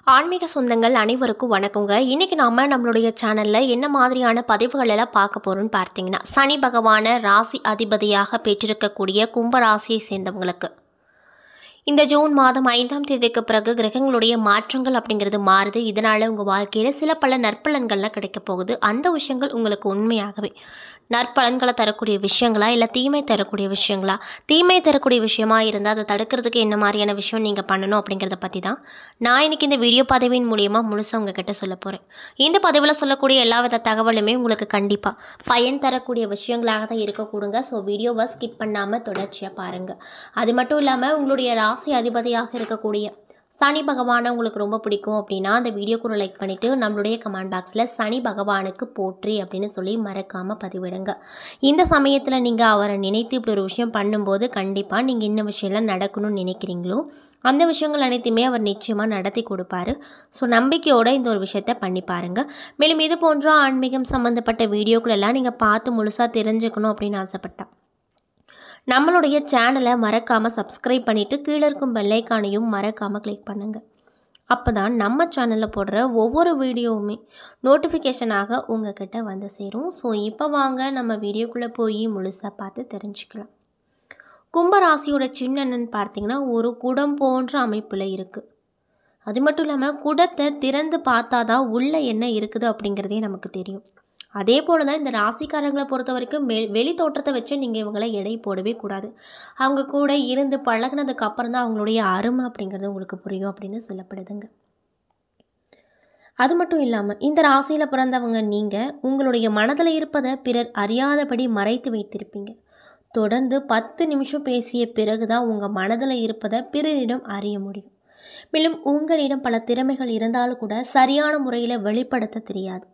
ஆன்மீக சொந்தங்கள் அனைவருக்கும் வணக்கங்க. இன்னைக்கு நாம நம்மளுடைய சேனல்ல என்ன மாதிரியான பதிவுகள் எல்லாம் பார்க்க போறோம்னு பார்த்தீங்கன்னா, சனி பகவான ராசி அதிபதியாக பெற்றிருக்கக்கூடிய கும்ப ராசியை சேர்ந்தவங்களுக்கு இந்த ஜூன் மாதம் 5ஆம் தேதிக்கு பிறகு கிரகங்களுடைய மாற்றங்கள் அப்படிங்கிறது மாறுது. இதனால உங்கள் வாழ்க்கையில் சில பல நற்பலன்கள்லாம் கிடைக்க போகுது. அந்த விஷயங்கள் உங்களுக்கு உண்மையாகவே நற்பலன்களை தரக்கூடிய விஷயங்களா, இல்லை தீமை தரக்கூடிய விஷயங்களா? தீமை தரக்கூடிய விஷயமா இருந்தால் அதை தடுக்கிறதுக்கு என்ன மாதிரியான விஷயம் நீங்கள் பண்ணணும் அப்படிங்கிறத பற்றி தான் நான் இன்னைக்கு இந்த வீடியோ பதிவின் மூலியமாக முழுசாக உங்ககிட்ட சொல்ல போகிறேன். இந்த பதிவில் சொல்லக்கூடிய எல்லா வித தகவலுமே உங்களுக்கு கண்டிப்பாக பயன் தரக்கூடிய விஷயங்களாக தான் இருக்கக்கூடுங்க. ஸோ வீடியோவை ஸ்கிப் பண்ணாமல் தொடர்ச்சியாக பாருங்கள். அது மட்டும் இல்லாமல் உங்களுடைய ராசி அதிபதியாக இருக்கக்கூடிய சனி பகவானை உங்களுக்கு ரொம்ப பிடிக்கும் அப்படின்னா அந்த வீடியோக்கு ஒரு லைக் பண்ணிவிட்டு நம்மளுடைய கமெண்ட் பாக்ஸில் சனி பகவானுக்கு போற்றி அப்படின்னு சொல்லி மறக்காமல் பதிவிடுங்க. இந்த சமயத்தில் நீங்கள் அவரை நினைத்து இப்படி ஒரு விஷயம் பண்ணும்போது கண்டிப்பாக நீங்கள் என்ன விஷயம்லாம் நடக்கணும்னு நினைக்கிறீங்களோ அந்த விஷயங்கள் அனைத்துமே அவர் நிச்சயமாக நடத்தி கொடுப்பாரு. ஸோ நம்பிக்கையோடு இந்த ஒரு விஷயத்தை பண்ணி பாருங்கள். மேலும் இது போன்ற ஆன்மீகம் சம்மந்தப்பட்ட வீடியோக்கள் எல்லாம் நீங்கள் பார்த்து முழுசாக தெரிஞ்சுக்கணும் அப்படின்னு ஆசைப்பட்டேன். நம்மளுடைய சேனலை மறக்காமல் சப்ஸ்கிரைப் பண்ணிவிட்டு கீழே இருக்கும் பெல்லைக்கானையும் மறக்காமல் கிளிக் பண்ணுங்கள். அப்போ தான் நம்ம சேனலில் போடுற ஒவ்வொரு வீடியோவுமே நோட்டிஃபிகேஷனாக உங்ககிட்ட வந்து சேரும். ஸோ இப்போ வாங்க நம்ம வீடியோக்குள்ளே போய் முழுசாக பார்த்து தெரிஞ்சுக்கலாம். கும்பராசியோட சின்னன்னு பார்த்தீங்கன்னா ஒரு குடம் போன்ற அமைப்பில் இருக்குது. அது மட்டும் இல்லாமல் குடத்தை திறந்து பார்த்தா தான் உள்ளே என்ன இருக்குது அப்படிங்கிறதே நமக்கு தெரியும். அதே போல் தான் இந்த ராசிக்காரங்களை பொறுத்த வரைக்கும் வெளி தோற்றத்தை வச்சு நீங்கள் இவங்களை எடை போடவே கூடாது. அவங்க கூட இருந்து பழகினதுக்கு அப்புறம் தான் அவங்களுடைய அருமை அப்படிங்கிறது உங்களுக்கு புரியும் அப்படின்னு சொல்லப்படுதுங்க. அது மட்டும் இல்லாமல் இந்த ராசியில் பிறந்தவங்க நீங்கள் உங்களுடைய மனதில் இருப்பதை பிறர் அறியாதபடி மறைத்து வைத்திருப்பீங்க. தொடர்ந்து 10 நிமிஷம் பேசிய பிறகு தான் உங்கள் மனதில் இருப்பதை பிறரிடம் அறிய முடியும். மேலும் உங்களிடம் பல திறமைகள் இருந்தாலும் கூட சரியான முறையில் வெளிப்படுத்த தெரியாது.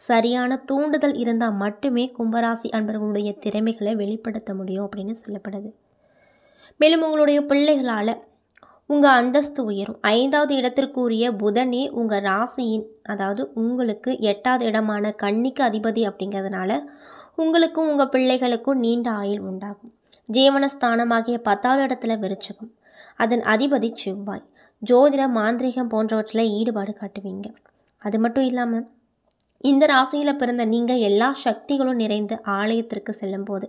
சரியான தூண்டுதல் இருந்தால் மட்டுமே கும்பராசி அன்பர்களுடைய திறமைகளை வெளிப்படுத்த முடியும் அப்படின்னு சொல்லப்படுது. மேலும் உங்களுடைய பிள்ளைகளால் உங்கள் அந்தஸ்து உயரும். 5வது இடத்திற்குரிய புதனே உங்கள் ராசியின் அதாவது உங்களுக்கு 8வது இடமான கன்னிக்கு அதிபதி அப்படிங்கிறதுனால உங்களுக்கும் உங்கள் பிள்ளைகளுக்கும் நீண்ட ஆயுள் உண்டாகும். ஜீவனஸ்தானமாகிய 10வது இடத்துல விருச்சிகம், அதன் அதிபதி செவ்வாய். ஜோதிட மாந்திரிகம் போன்றவற்றில் ஈடுபாடு காட்டுவீங்க. அது மட்டும் இல்லாமல் இந்த ராசியில் பிறந்த நீங்கள் எல்லா சக்திகளும் நிறைந்த ஆலயத்திற்கு செல்லும்போது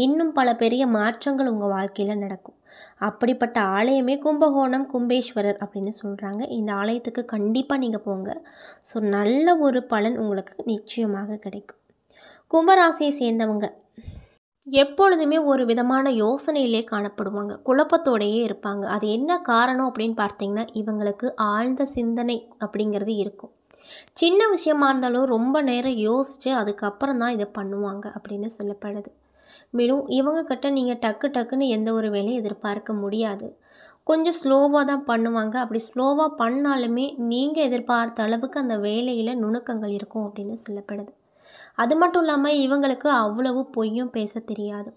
இன்னும் பல பெரிய மாற்றங்கள் உங்கள் வாழ்க்கையில் நடக்கும். அப்படிப்பட்ட ஆலயமே கும்பகோணம் கும்பேஸ்வரர் அப்படின்னு சொல்கிறாங்க. இந்த ஆலயத்துக்கு கண்டிப்பாக நீங்கள் போங்க. ஸோ நல்ல ஒரு பலன் உங்களுக்கு நிச்சயமாக கிடைக்கும். கும்பராசியை சேர்ந்தவங்க எப்பொழுதுமே ஒரு விதமான யோசனையிலே காணப்படுவாங்க. குழப்பத்தோடையே இருப்பாங்க. அது என்ன காரணம் அப்படின்னு பார்த்தீங்கன்னா இவங்களுக்கு ஆழ்ந்த சிந்தனை அப்படிங்கிறது இருக்கும். சின்ன விஷயமா இருந்தாலும் ரொம்ப நேரம் யோசித்து அதுக்கப்புறம் தான் இதை பண்ணுவாங்க அப்படின்னு சொல்லப்படுது. மேலும் இவங்கக்கிட்ட நீங்கள் டக்குன்னு எந்த ஒரு வேலையும் எதிர்பார்க்க முடியாது. கொஞ்சம் ஸ்லோவாக தான் பண்ணுவாங்க. அப்படி ஸ்லோவாக பண்ணாலுமே நீங்கள் எதிர்பார்த்த அளவுக்கு அந்த வேலையில் நுணுக்கங்கள் இருக்கும் அப்படின்னு சொல்லப்படுது. அது மட்டும் இல்லாமல் இவங்களுக்கு அவ்வளவு பொய்யும் பேச தெரியாது.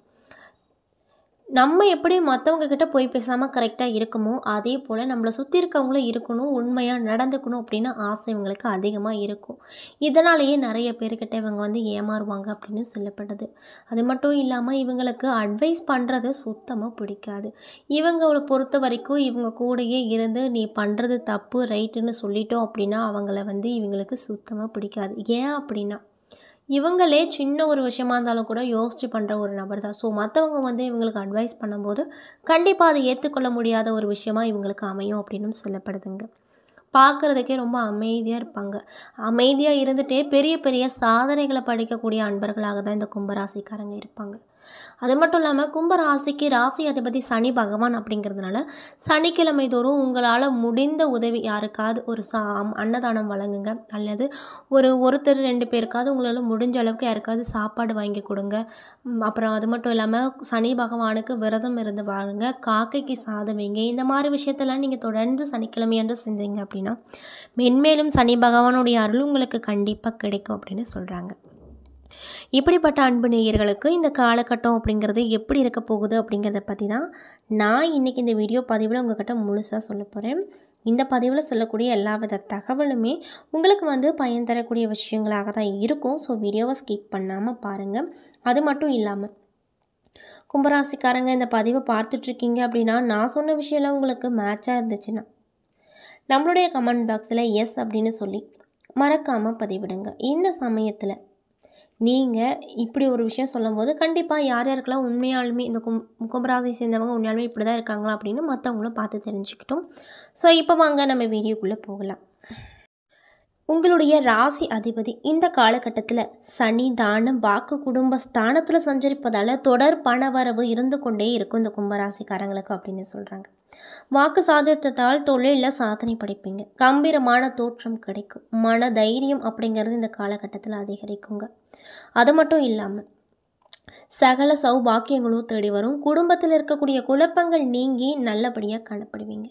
நம்ம எப்படி மற்றவங்க கிட்ட போய் பேசாமல் கரெக்டாக இருக்குமோ அதே போல் நம்மளை சுற்றி இருக்கவங்களும் இருக்கணும், உண்மையாக நடந்துக்கணும் அப்படின்னு ஆசை இவங்களுக்கு அதிகமாக இருக்கும். இதனாலேயே நிறைய பேர்கிட்ட இவங்க வந்து ஏமாறுவாங்க அப்படின்னு சொல்லப்படுது. அது மட்டும் இல்லாமல் இவங்களுக்கு அட்வைஸ் பண்ணுறது சுத்தமாக பிடிக்காது. இவங்களை பொறுத்த வரைக்கும் இவங்க கூடயே இருந்து நீ பண்ணுறது தப்பு ரைட்டுன்னு சொல்லிட்டோம் அப்படின்னா அவங்கள வந்து இவங்களுக்கு சுத்தமாக பிடிக்காது. ஏன் அப்படின்னா இவங்களே சின்ன ஒரு விஷயமா இருந்தாலும் கூட யோசித்து பண்ணுற ஒரு நபர் தான். ஸோ மற்றவங்க வந்து இவங்களுக்கு அட்வைஸ் பண்ணும்போது கண்டிப்பாக அதை ஏற்றுக்கொள்ள முடியாத ஒரு விஷயமா இவங்களுக்கு அமையும் அப்படின்னு சொல்லப்படுதுங்க. பார்க்குறதுக்கே ரொம்ப அமைதியாக இருப்பாங்க. அமைதியாக இருந்துகிட்டே பெரிய பெரிய சாதனைகளை படிக்கக்கூடிய அன்பர்களாக தான் இந்த கும்பராசிக்காரங்க இருப்பாங்க. அது மட்டும் இல்லாமல் கும்பராசிக்கு ராசி அதிபதி சனி பகவான் அப்படிங்கிறதுனால சனிக்கிழமை தோறும் உங்களால் முடிந்த உதவி யாருக்காவது ஒரு அன்னதானம் வழங்குங்க. அல்லது ஒருத்தர் 2 பேருக்காவது உங்களால் முடிஞ்ச அளவுக்கு யாருக்காவது சாப்பாடு வாங்கி கொடுங்க. அப்புறம் அது மட்டும் இல்லாமல் சனி பகவானுக்கு விரதம் இருந்து வாழுங்க. காக்கைக்கு சாதம் வைங்க. இந்த மாதிரி விஷயத்தெல்லாம் நீங்கள் தொடர்ந்து சனிக்கிழமையன்று செஞ்சீங்க அப்படின்னா மென்மேலும் சனி பகவானுடைய அருள் உங்களுக்கு கண்டிப்பாக கிடைக்கும் அப்படின்னு சொல்கிறாங்க. இப்படிப்பட்ட அன்பு நேயர்களுக்கு இந்த காலகட்டம் அப்படிங்கிறது எப்படி இருக்க போகுது அப்படிங்கிறத பற்றி தான் நான் இன்றைக்கி இந்த வீடியோ பதிவில் உங்கள்கிட்ட முழுசாக சொல்ல போகிறேன். இந்த பதிவில் சொல்லக்கூடிய எல்லா வித தகவலுமே உங்களுக்கு வந்து பயன் தரக்கூடிய விஷயங்களாக தான் இருக்கும். ஸோ வீடியோவை ஸ்கிப் பண்ணாமல் பாருங்கள். அது மட்டும் இல்லாமல் கும்பராசிக்காரங்க இந்த பதிவை பார்த்துட்ருக்கீங்க அப்படின்னா நான் சொன்ன விஷயம்லாம் உங்களுக்கு மேட்சாக இருந்துச்சுன்னா நம்மளுடைய கமெண்ட் பாக்ஸில் எஸ் அப்படின்னு சொல்லி மறக்காமல் பதிவிடுங்க. இந்த சமயத்தில் நீங்கள் இப்படி ஒரு விஷயம் சொல்லும்போது கண்டிப்பாக யார் யாருக்கெல்லாம் உண்மையாலுமே இந்த கும்பராசி சேர்ந்தவங்க உண்மையாலுமே இப்படி தான் இருக்காங்களா அப்படின்னு மற்றவங்களும் பார்த்து தெரிஞ்சுக்கிட்டோம். ஸோ இப்போ வாங்க நம்ம வீடியோக்குள்ளே போகலாம். உங்களுடைய ராசி அதிபதி இந்த காலகட்டத்தில் சனி தானம் வாக்கு குடும்ப ஸ்தானத்தில் சஞ்சரிப்பதால் தொடர் பணவரவு இருந்து கொண்டே இருக்கும் இந்த கும்பராசிக்காரங்களுக்கு அப்படின்னு சொல்கிறாங்க. வாக்கு சாதுரியத்தால் தொழிலில் சாதனை படைப்பீங்க. கம்பீரமான தோற்றம் கிடைக்கும். மன தைரியம் அப்படிங்கிறது இந்த காலகட்டத்தில் அதிகரிக்குங்க. அது மட்டும் இல்லாமல் சகல சௌபாக்கியங்களும் தேடி வரும். குடும்பத்தில் இருக்கக்கூடிய குழப்பங்கள் நீங்கி நல்லபடியாக காணப்படுவீங்க.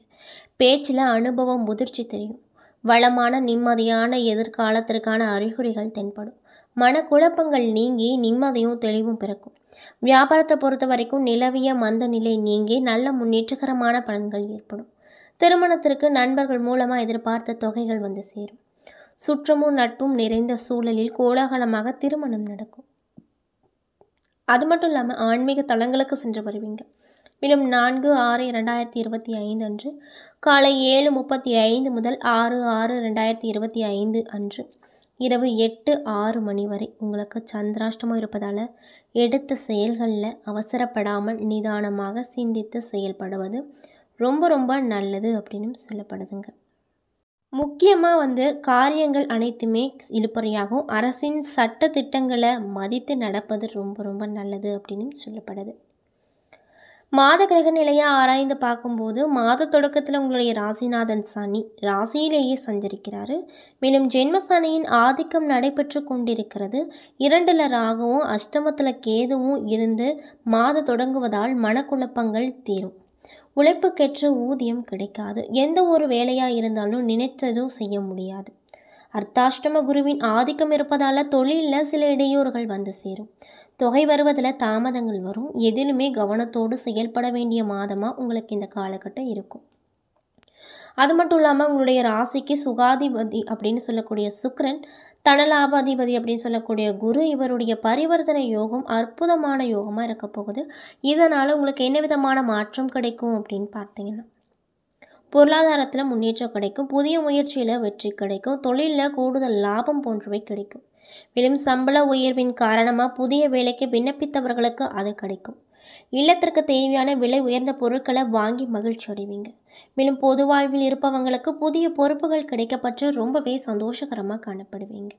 பேச்சில் அனுபவம் முதிர்ச்சி தெரியும். வளமான நிம்மதியான எதிர்காலத்திற்கான அறிகுறிகள் தென்படும். மனக்குழப்பங்கள் நீங்கி நிம்மதியும் தெளிவும் பிறக்கும். வியாபாரத்தை பொறுத்த வரைக்கும் நிலவிய மந்த நிலை நீங்கி நல்ல முன்னேற்றகரமான பலன்கள் ஏற்படும். திருமணத்திற்கு நண்பர்கள் மூலமாக எதிர்பார்த்த தொகைகள் வந்து சேரும். சுற்றமும் நட்பும் நிறைந்த சூழலில் கோலாகலமாக திருமணம் நடக்கும். அது மட்டும் இல்லாமல் ஆன்மீக தலங்களுக்கு சென்று வருவீங்க. மேலும் 4/6/2025 அன்று காலை 7:35 முதல் 6/6/2025 அன்று இரவு 8:06 மணி வரை உங்களுக்கு சந்திராஷ்டமம் இருப்பதால் எடுத்த செயல்களில் அவசரப்படாமல் நிதானமாக சிந்தித்து செயல்படுவது ரொம்ப நல்லது அப்படின்னு சொல்லப்படுதுங்க. முக்கியமாக காரியங்கள் அனைத்துமே இழுபறியாகும். அரசின் சட்ட திட்டங்களை மதித்து நடப்பது ரொம்ப நல்லது அப்படின்னு சொல்லப்படுது. மாத கிரக நிலையை ஆராய்ந்து பார்க்கும்போது மாத தொடக்கத்தில் உங்களுடைய ராசிநாதன் சனி ராசியிலேயே சஞ்சரிக்கிறாரு. மேலும் ஜென்ம சனியின் ஆதிக்கம் நடைபெற்று கொண்டிருக்கிறது. 2ல் ராகுவும் அஷ்டமத்தில் கேதுவும் இருந்து மாத தொடங்குவதால் மனக்குழப்பங்கள் தீரும். உழைப்புக்கேற்ற ஊதியம் கிடைக்காது. எந்த ஒரு வேலையாக இருந்தாலும் நினைத்ததும் செய்ய முடியாது. அர்த்தாஷ்டம குருவின் ஆதிக்கம் இருப்பதால் தொழிலில் சில இடையூறுகள் வந்து சேரும். தொகை வருவதில் தாமதங்கள் வரும். எதிலுமே கவனத்தோடு செயல்பட வேண்டிய மாதமாக உங்களுக்கு இந்த காலகட்டம் இருக்கும். அது மட்டும் இல்லாமல் உங்களுடைய ராசிக்கு சுகாதிபதி அப்படின்னு சொல்லக்கூடிய சுக்கிரன், தனலாபாதிபதி அப்படின்னு சொல்லக்கூடிய குரு, இவருடைய பரிவர்த்தனை யோகம் அற்புதமான யோகமாக இருக்க போகுது. இதனால் உங்களுக்கு என்ன விதமான மாற்றம் கிடைக்கும் அப்படின்னு பார்த்தீங்கன்னா, பொருளாதாரத்தில் முன்னேற்றம் கிடைக்கும். புதிய முயற்சியில் வெற்றி கிடைக்கும். தொழிலில் கூடுதல் லாபம் போன்றவை கிடைக்கும். மேலும் சம்பள உயர்வின் காரணமாக புதிய வேலைக்கு விண்ணப்பித்தவர்களுக்கு அது கிடைக்கும். இல்லத்திற்கு தேவையான விலை உயர்ந்த பொருட்களை வாங்கி மகிழ்ச்சி அடைவீங்க. மேலும் பொது வாழ்வில் இருப்பவங்களுக்கு புதிய பொறுப்புகள் கிடைக்கப்பட்டு ரொம்பவே சந்தோஷகரமாக காணப்படுவீங்க.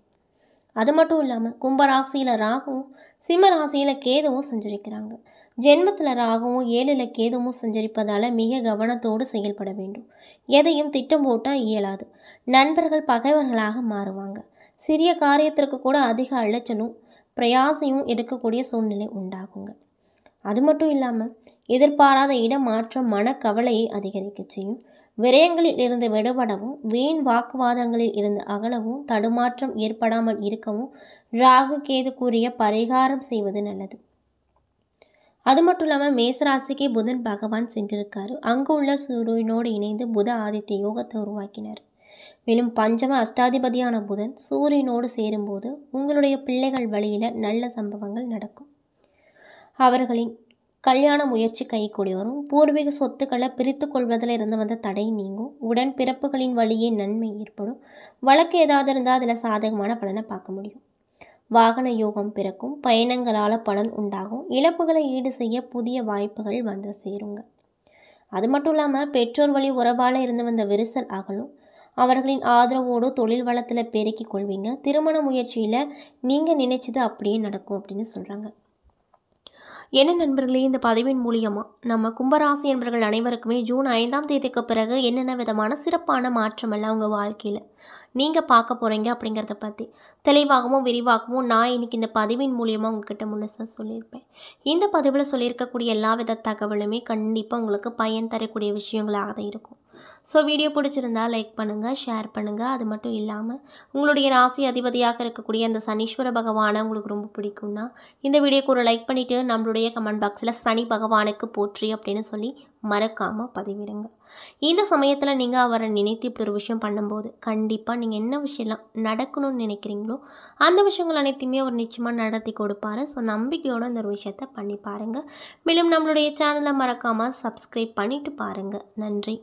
அது மட்டும் இல்லாமல் கும்பராசியில் ராகுவும் சிம்ம ராசியில் கேதுவும் சஞ்சரிக்கிறாங்க. ஜென்மத்தில் ராகுவும் 7ல் கேதுவும் சஞ்சரிப்பதால் மிக கவனத்தோடு செயல்பட வேண்டும். எதையும் திட்டம் போட்டால் இயலாது. நண்பர்கள் பகைவர்களாக மாறுவாங்க. சிறிய காரியத்திற்கு கூட அதிக அலைச்சலும் பிரயாசையும் எடுக்கக்கூடிய சூழ்நிலை உண்டாகுங்க. அது மட்டும் இல்லாமல் எதிர்பாராத இடமாற்றம் மனக்கவலையை அதிகரிக்க செய்யும். விரயங்களில் இருந்து விடுபடவும் வீண் வாக்குவாதங்களில் இருந்து அகலவும் தடுமாற்றம் ஏற்படாமல் இருக்கவும் ராகு கேது கூறிய பரிகாரம் செய்வது நல்லது. அது மட்டும் இல்லாமல் மேசராசிக்கு புதன் பகவான் சென்றிருக்காரு. அங்கு உள்ள சூரியனோடு இணைந்து புத ஆதித்ய யோகத்தை உருவாக்கினார். மேலும் பஞ்சம அஷ்டாதிபதியான புதன் சூரியனோடு சேரும்போது உங்களுடைய பிள்ளைகள் வழியில் நல்ல சம்பவங்கள் நடக்கும். அவர்களின் கல்யாண முயற்சி கைகூடி வரும். பூர்வீக சொத்துக்களை பிரித்து கொள்வதில் இருந்து வந்த தடை நீங்கும். உடன் பிறப்புகளின் வழியே நன்மை ஏற்படும். வழக்கு ஏதாவது இருந்தால் அதில் சாதகமான பலனை பார்க்க முடியும். வாகன யோகம் பிறக்கும். பயணங்களால் பலன் உண்டாகும். இழப்புகளை ஈடு செய்ய புதிய வாய்ப்புகள் வந்து சேருங்க. அது மட்டும் இல்லாமல் பெற்றோர் வழி உறவால் இருந்து வந்த விரிசல் அகலும். அவர்களின் ஆதரவோடு தொழில் வளத்தில் பெருக்கிக் கொள்வீங்க. திருமண முயற்சியில் நீங்கள் நினைச்சது அப்படியே நடக்கும் அப்படின்னு சொல்கிறாங்க. என்ன நண்பர்களே, இந்த பதிவின் மூலியமாக நம்ம கும்பராசி என்பவர்கள் அனைவருக்குமே ஜூன் 5ஆம் தேதிக்கு பிறகு என்னென்ன விதமான சிறப்பான மாற்றமெல்லாம் உங்கள் வாழ்க்கையில் நீங்கள் பார்க்க போகிறீங்க அப்படிங்கிறத பற்றி தெளிவாகவும் விரிவாகவும் நான் இன்றைக்கி இந்த பதிவின் மூலியமாக உங்ககிட்ட முழுசாக சொல்லியிருப்பேன். இந்த பதிவில் சொல்லியிருக்கக்கூடிய எல்லா வித தகவலுமே கண்டிப்பாக உங்களுக்கு பயன் தரக்கூடிய விஷயங்களாக தான் இருக்கும். ஸோ வீடியோ பிடிச்சிருந்தால் லைக் பண்ணுங்கள், ஷேர் பண்ணுங்கள். அது மட்டும் இல்லாமல் உங்களுடைய ராசி அதிபதியாக இருக்கக்கூடிய அந்த சனீஸ்வர பகவானை உங்களுக்கு ரொம்ப பிடிக்கும்னா இந்த வீடியோக்கு ஒரு லைக் பண்ணிவிட்டு நம்மளுடைய கமெண்ட் பாக்ஸில் சனி பகவானுக்கு போற்றி அப்படின்னு சொல்லி மறக்காமல் பதிவிடுங்க. இந்த சமயத்தில் நீங்கள் அவரை நினைத்து இப்படி ஒரு விஷயம் பண்ணும்போது கண்டிப்பாக நீங்கள் என்ன விஷயம்லாம் நடக்கணும்னு நினைக்கிறீங்களோ அந்த விஷயங்கள் அனைத்தையுமே அவர் நிச்சயமாக நடத்தி கொடுப்பாரு. ஸோ நம்பிக்கையோடு இந்த ஒரு விஷயத்தை பண்ணி பாருங்கள். மேலும் நம்மளுடைய சேனலை மறக்காமல் சப்ஸ்கிரைப் பண்ணிவிட்டு பாருங்கள். நன்றி.